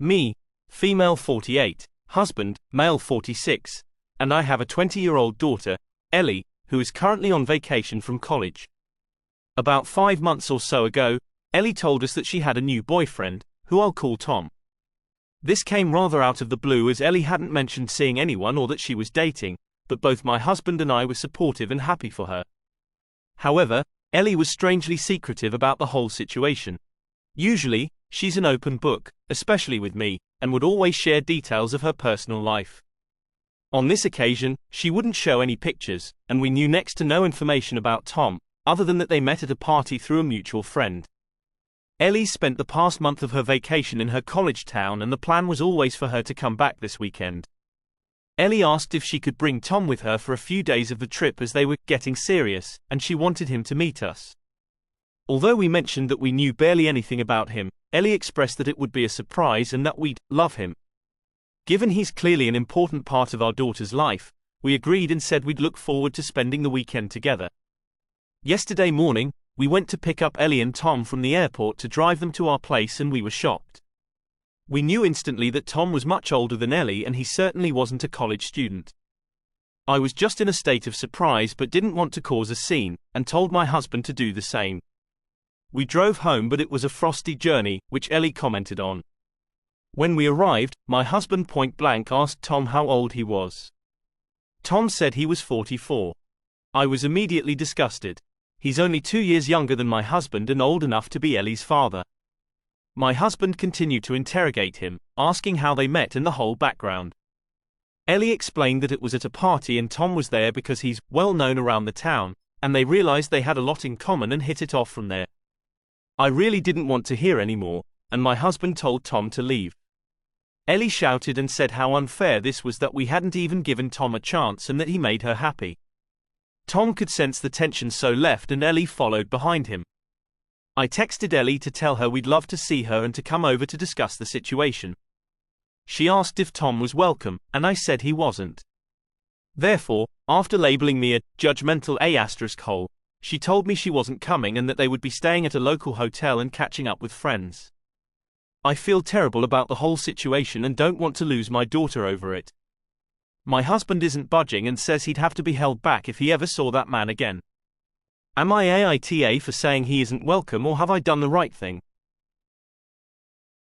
Me, female 48, husband, male 46, and I have a 20-year-old daughter, Ellie, who is currently on vacation from college. About 5 months or so ago, Ellie told us that she had a new boyfriend, who I'll call Tom. This came rather out of the blue as Ellie hadn't mentioned seeing anyone or that she was dating, but both my husband and I were supportive and happy for her. However, Ellie was strangely secretive about the whole situation. Usually, she's an open book, especially with me, and would always share details of her personal life. On this occasion, she wouldn't show any pictures, and we knew next to no information about Tom, other than that they met at a party through a mutual friend. Ellie spent the past month of her vacation in her college town and the plan was always for her to come back this weekend. Ellie asked if she could bring Tom with her for a few days of the trip as they were getting serious, and she wanted him to meet us. Although we mentioned that we knew barely anything about him, Ellie expressed that it would be a surprise and that we'd love him. Given he's clearly an important part of our daughter's life, we agreed and said we'd look forward to spending the weekend together. Yesterday morning, we went to pick up Ellie and Tom from the airport to drive them to our place and we were shocked. We knew instantly that Tom was much older than Ellie and he certainly wasn't a college student. I was just in a state of surprise but didn't want to cause a scene, and told my husband to do the same. We drove home but it was a frosty journey, which Ellie commented on. When we arrived, my husband point blank asked Tom how old he was. Tom said he was 44. I was immediately disgusted. He's only 2 years younger than my husband and old enough to be Ellie's father. My husband continued to interrogate him, asking how they met and the whole background. Ellie explained that it was at a party and Tom was there because he's well known around the town, and they realized they had a lot in common and hit it off from there. I really didn't want to hear any more, and my husband told Tom to leave. Ellie shouted and said how unfair this was, that we hadn't even given Tom a chance and that he made her happy. Tom could sense the tension, so left and Ellie followed behind him. I texted Ellie to tell her we'd love to see her and to come over to discuss the situation. She asked if Tom was welcome, and I said he wasn't. Therefore, after labeling me a judgmental A*hole, she told me she wasn't coming and that they would be staying at a local hotel and catching up with friends. I feel terrible about the whole situation and don't want to lose my daughter over it. My husband isn't budging and says he'd have to be held back if he ever saw that man again. Am I Aitah for saying he isn't welcome, or have I done the right thing?